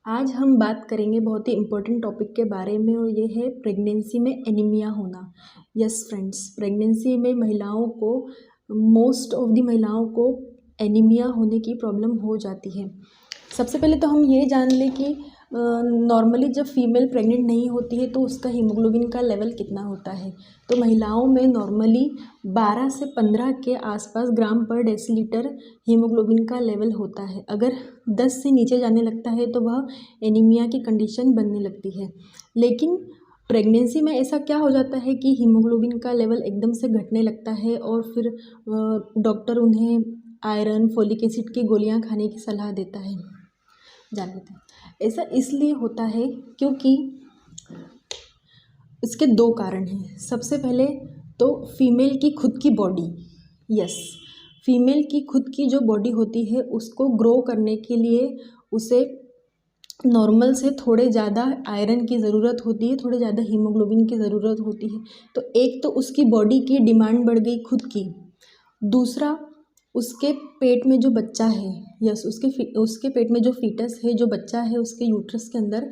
आज हम बात करेंगे बहुत ही इम्पोर्टेंट टॉपिक के बारे में और ये है प्रेगनेंसी में एनीमिया होना। यस फ्रेंड्स, प्रेगनेंसी में महिलाओं को मोस्ट ऑफ दी महिलाओं को एनीमिया होने की प्रॉब्लम हो जाती है। सबसे पहले तो हम ये जान लें कि नॉर्मली जब फीमेल प्रेग्नेंट नहीं होती है तो उसका हीमोग्लोबिन का लेवल कितना होता है। तो महिलाओं में नॉर्मली 12 से 15 के आसपास ग्राम पर डेसीलीटर हीमोग्लोबिन का लेवल होता है। अगर 10 से नीचे जाने लगता है तो वह एनीमिया की कंडीशन बनने लगती है। लेकिन प्रेगनेंसी में ऐसा क्या हो जाता है कि हीमोग्लोबिन का लेवल एकदम से घटने लगता है और फिर डॉक्टर उन्हें आयरन, फोलिक एसिड की गोलियां खाने की सलाह देता है। जान लेते हैं ऐसा इसलिए होता है क्योंकि इसके दो कारण हैं। सबसे पहले तो फीमेल की खुद की बॉडी, यस, फीमेल की खुद की जो बॉडी होती है उसको ग्रो करने के लिए उसे नॉर्मल से थोड़े ज़्यादा आयरन की ज़रूरत होती है, थोड़े ज़्यादा हीमोग्लोबिन की ज़रूरत होती है। तो एक तो उसकी बॉडी की डिमांड बढ़ गई खुद की, दूसरा उसके पेट में जो बच्चा है, यस, उसके पेट में जो फीटस है, जो बच्चा है उसके यूट्रस के अंदर,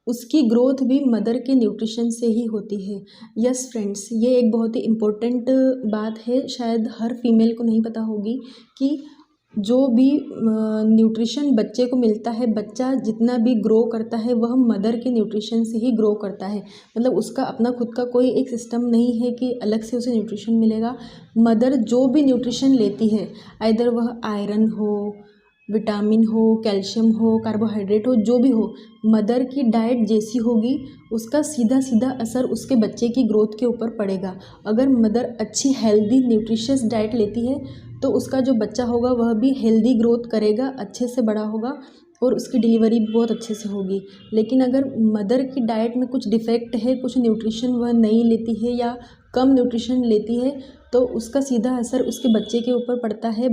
उसकी ग्रोथ भी मदर के न्यूट्रिशन से ही होती है। यस फ्रेंड्स, ये एक बहुत ही इम्पोर्टेंट बात है, शायद हर फीमेल को नहीं पता होगी कि जो भी न्यूट्रिशन बच्चे को मिलता है, बच्चा जितना भी ग्रो करता है वह मदर के न्यूट्रिशन से ही ग्रो करता है। मतलब उसका अपना खुद का कोई एक सिस्टम नहीं है कि अलग से उसे न्यूट्रिशन मिलेगा। मदर जो भी न्यूट्रिशन लेती है, आइदर वह आयरन हो, विटामिन हो, कैल्शियम हो, कार्बोहाइड्रेट हो, जो भी हो, मदर की डाइट जैसी होगी उसका सीधा सीधा असर उसके बच्चे की ग्रोथ के ऊपर पड़ेगा। अगर मदर अच्छी हेल्दी न्यूट्रिशियस डाइट लेती है तो उसका जो बच्चा होगा वह भी हेल्दी ग्रोथ करेगा, अच्छे से बड़ा होगा और उसकी डिलीवरी बहुत अच्छे से होगी। लेकिन अगर मदर की डाइट में कुछ डिफेक्ट है, कुछ न्यूट्रिशन वह नहीं लेती है या कम न्यूट्रिशन लेती है, तो उसका सीधा असर उसके बच्चे के ऊपर पड़ता है।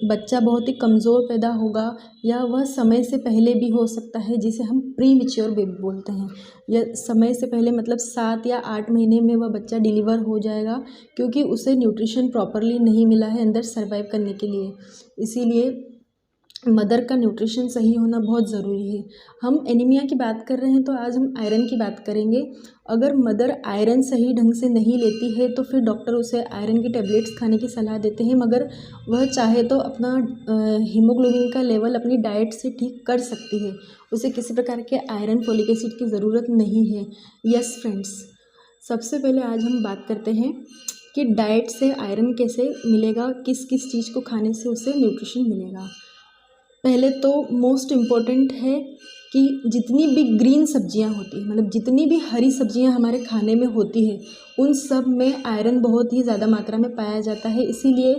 बच्चा बहुत ही कमज़ोर पैदा होगा या वह समय से पहले भी हो सकता है, जिसे हम प्री मैच्योर बेबी बोलते हैं। या समय से पहले मतलब 7 या 8 महीने में वह बच्चा डिलीवर हो जाएगा, क्योंकि उसे न्यूट्रिशन प्रॉपरली नहीं मिला है अंदर सर्वाइव करने के लिए। इसीलिए मदर का न्यूट्रिशन सही होना बहुत ज़रूरी है। हम एनीमिया की बात कर रहे हैं तो आज हम आयरन की बात करेंगे। अगर मदर आयरन सही ढंग से नहीं लेती है तो फिर डॉक्टर उसे आयरन की टेबलेट्स खाने की सलाह देते हैं, मगर वह चाहे तो अपना हीमोग्लोबिन का लेवल अपनी डाइट से ठीक कर सकती है। उसे किसी प्रकार के आयरन, फोलिक एसिड की ज़रूरत नहीं है। यस फ्रेंड्स, सबसे पहले आज हम बात करते हैं कि डाइट से आयरन कैसे मिलेगा, किस किस चीज़ को खाने से उसे न्यूट्रिशन मिलेगा। पहले तो मोस्ट इम्पॉर्टेंट है कि जितनी भी ग्रीन सब्जियां होती हैं, मतलब जितनी भी हरी सब्जियां हमारे खाने में होती है, उन सब में आयरन बहुत ही ज़्यादा मात्रा में पाया जाता है। इसीलिए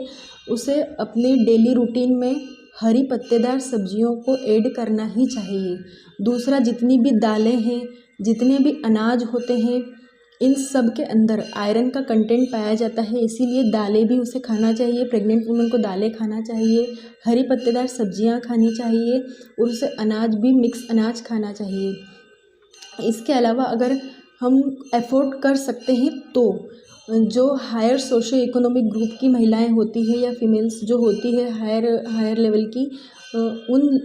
उसे अपने डेली रूटीन में हरी पत्तेदार सब्जियों को ऐड करना ही चाहिए। दूसरा, जितनी भी दालें हैं, जितने भी अनाज होते हैं, इन सब के अंदर आयरन का कंटेंट पाया जाता है, इसीलिए दालें भी उसे खाना चाहिए। प्रेग्नेंट वुमेन को दालें खाना चाहिए, हरी पत्तेदार सब्जियां खानी चाहिए और उसे अनाज भी मिक्स अनाज खाना चाहिए। इसके अलावा अगर हम अफोर्ड कर सकते हैं तो जो हायर सोशियो इकोनॉमिक ग्रुप की महिलाएं होती है या फीमेल्स जो होती है हायर लेवल की,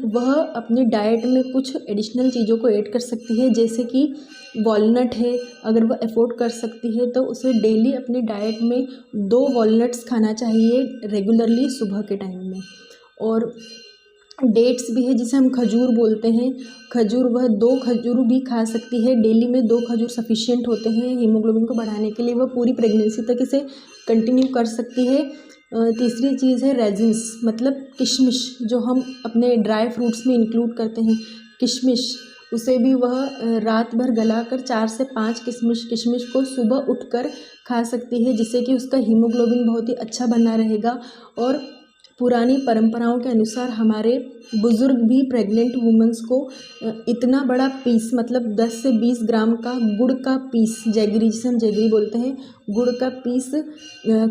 वह अपनी डाइट में कुछ एडिशनल चीज़ों को ऐड कर सकती है। जैसे कि वॉलनट है, अगर वह अफोर्ड कर सकती है तो उसे डेली अपनी डाइट में 2 वॉलनट्स खाना चाहिए रेगुलरली सुबह के टाइम में। और डेट्स भी है जिसे हम खजूर बोलते हैं, खजूर, वह 2 खजूर भी खा सकती है। डेली में 2 खजूर सफिशिएंट होते हैं हीमोग्लोबिन को बढ़ाने के लिए। वह पूरी प्रेगनेंसी तक इसे कंटिन्यू कर सकती है। तीसरी चीज़ है रेजिन्स, मतलब किशमिश, जो हम अपने ड्राई फ्रूट्स में इंक्लूड करते हैं किशमिश, उसे भी वह रात भर गलाकर 4 से 5 किशमिश को सुबह उठकर खा सकती है, जिससे कि उसका हीमोग्लोबिन बहुत ही अच्छा बना रहेगा। और पुरानी परंपराओं के अनुसार हमारे बुज़ुर्ग भी प्रेग्नेंट वुमेंस को इतना बड़ा पीस, मतलब 10 से 20 ग्राम का गुड़ का पीस, जैगरी, जिसे हम जैगरी बोलते हैं, गुड़ का पीस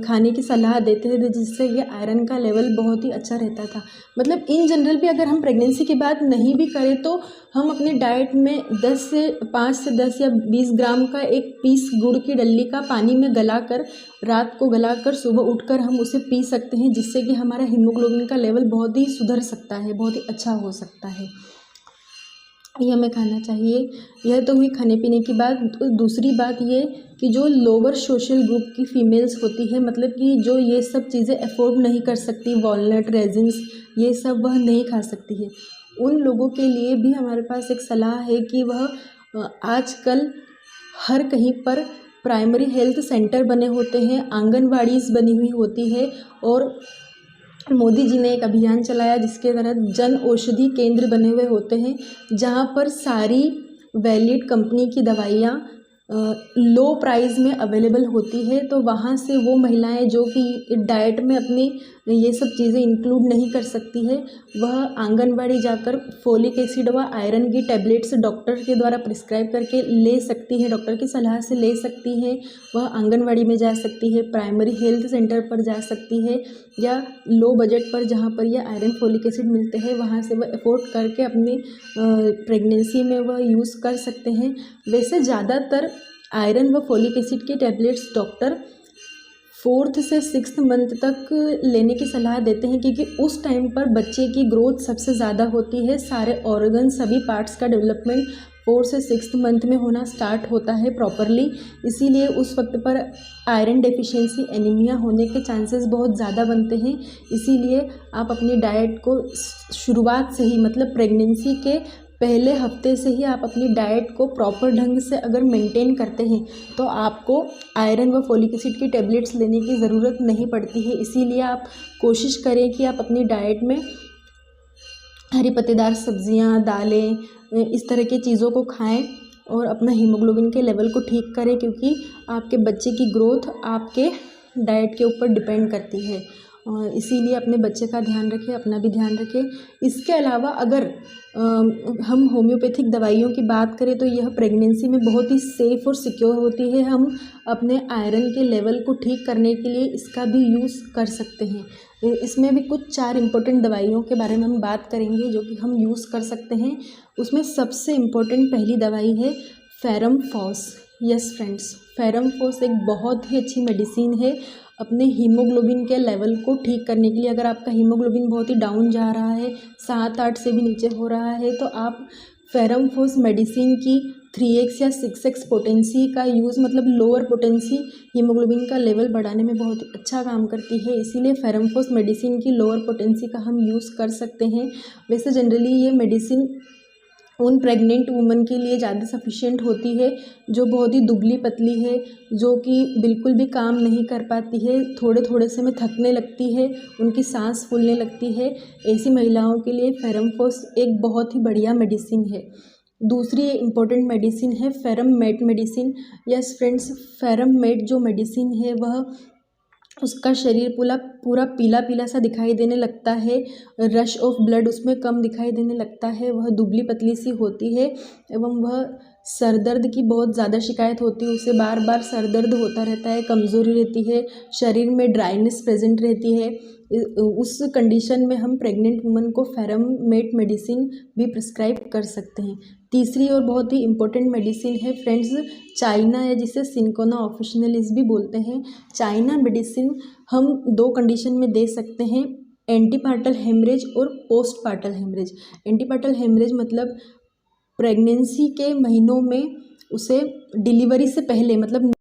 खाने की सलाह देते थे, जिससे ये आयरन का लेवल बहुत ही अच्छा रहता था। मतलब इन जनरल भी अगर हम प्रेगनेंसी के बाद नहीं भी करें तो हम अपनी डाइट में 5 से 10 या 20 ग्राम का एक पीस गुड़ की डल्ली का पानी में गलाकर, रात को गलाकर सुबह उठकर हम उसे पी सकते हैं, जिससे कि हमारा हीमोग्लोबिन का लेवल बहुत ही सुधर सकता है, बहुत ही अच्छा हो सकता है। ये हमें खाना चाहिए। यह तो हुई खाने पीने की बात। दूसरी बात ये कि जो लोअर सोशल ग्रुप की फ़ीमेल्स होती है, मतलब कि जो ये सब चीज़ें अफोर्ड नहीं कर सकती, वॉलनट, रेजिन्स, ये सब वह नहीं खा सकती है, उन लोगों के लिए भी हमारे पास एक सलाह है कि वह आजकल हर कहीं पर प्राइमरी हेल्थ सेंटर बने होते हैं, आंगनवाड़ीज़ बनी हुई होती है, और मोदी जी ने एक अभियान चलाया जिसके तहत जन औषधि केंद्र बने हुए होते हैं, जहाँ पर सारी वैलिड कंपनी की दवाइयाँ लो प्राइस में अवेलेबल होती है। तो वहाँ से वो महिलाएं जो कि डाइट में अपनी ये सब चीज़ें इंक्लूड नहीं कर सकती है, वह आंगनबाड़ी जाकर फोलिक एसिड व आयरन की टैबलेट्स डॉक्टर के द्वारा प्रिस्क्राइब करके ले सकती है, डॉक्टर की सलाह से ले सकती हैं। वह आंगनबाड़ी में जा सकती है, प्राइमरी हेल्थ सेंटर पर जा सकती है, या लो बजट पर जहाँ पर यह आयरन फोलिक एसिड मिलते हैं वहाँ से वह अफोर्ड करके अपनी प्रेगनेंसी में वह यूज़ कर सकते हैं। वैसे ज़्यादातर आयरन व फोलिक एसिड के टैबलेट्स डॉक्टर 4th से 6th मंथ तक लेने की सलाह देते हैं, क्योंकि उस टाइम पर बच्चे की ग्रोथ सबसे ज़्यादा होती है, सारे ऑर्गन, सभी पार्ट्स का डेवलपमेंट 4th से 6th मंथ में होना स्टार्ट होता है प्रॉपरली। इसीलिए उस वक्त पर आयरन डेफिशिएंसी, एनीमिया होने के चांसेस बहुत ज़्यादा बनते हैं। इसीलिए आप अपनी डाइट को शुरुआत से ही, मतलब प्रेगनेंसी के पहले हफ्ते से ही आप अपनी डाइट को प्रॉपर ढंग से अगर मेंटेन करते हैं तो आपको आयरन व फोलिक एसिड की टैबलेट्स लेने की ज़रूरत नहीं पड़ती है। इसीलिए आप कोशिश करें कि आप अपनी डाइट में हरी पत्तेदार सब्जियां, दालें, इस तरह की चीज़ों को खाएं और अपना हीमोग्लोबिन के लेवल को ठीक करें, क्योंकि आपके बच्चे की ग्रोथ आपके डाइट के ऊपर डिपेंड करती है। और इसीलिए अपने बच्चे का ध्यान रखें, अपना भी ध्यान रखें। इसके अलावा अगर हम होम्योपैथिक दवाइयों की बात करें तो यह प्रेगनेंसी में बहुत ही सेफ़ और सिक्योर होती है। हम अपने आयरन के लेवल को ठीक करने के लिए इसका भी यूज़ कर सकते हैं। इसमें भी कुछ 4 इम्पोर्टेंट दवाइयों के बारे में हम बात करेंगे जो कि हम यूज़ कर सकते हैं। उसमें सबसे इम्पोर्टेंट पहली दवाई है ferrum phos. Yes friends, ferrum phos एक बहुत ही अच्छी मेडिसिन है अपने हीमोग्लोबिन के लेवल को ठीक करने के लिए। अगर आपका हीमोग्लोबिन बहुत ही डाउन जा रहा है, 7-8 से भी नीचे हो रहा है, तो आप फेरम फॉस मेडिसिन की 3x या 6x पोटेंसी का यूज़, मतलब लोअर पोटेंसी हीमोग्लोबिन का लेवल बढ़ाने में बहुत अच्छा काम करती है। इसीलिए फेरम फॉस मेडिसिन की लोअर पोटेंसी का हम यूज़ कर सकते हैं। वैसे जनरली ये मेडिसिन उन प्रेग्नेंट वुमन के लिए ज़्यादा सफिशिएंट होती है जो बहुत ही दुबली पतली है, जो कि बिल्कुल भी काम नहीं कर पाती है, थोड़े थोड़े से में थकने लगती है, उनकी सांस फूलने लगती है। ऐसी महिलाओं के लिए फेरम फॉस एक बहुत ही बढ़िया मेडिसिन है। दूसरी इम्पोर्टेंट मेडिसिन है ferrum met medicine. Yes friends, ferrum met जो मेडिसिन है वह, उसका शरीर पूरा पीला पीला सा दिखाई देने लगता है, रश ऑफ ब्लड उसमें कम दिखाई देने लगता है, वह दुबली पतली सी होती है, एवं वह सर दर्द की बहुत ज़्यादा शिकायत होती है, उसे बार बार सर दर्द होता रहता है, कमज़ोरी रहती है, शरीर में ड्राइनेस प्रेजेंट रहती है। उस कंडीशन में हम प्रेग्नेंट वुमन को फेरम मेट मेडिसिन भी प्रिस्क्राइब कर सकते हैं। तीसरी और बहुत ही इम्पोर्टेंट मेडिसिन है फ्रेंड्स चाइना, या जिसे सिंकोना ऑफिशिनलिस भी बोलते हैं। चाइना मेडिसिन हम 2 कंडीशन में दे सकते हैं, एंटीपार्टल हेमरेज और पोस्ट पार्टल हेमरेज। एंटीपार्टल हेमरेज मतलब प्रेगनेंसी के महीनों में उसे डिलीवरी से पहले, मतलब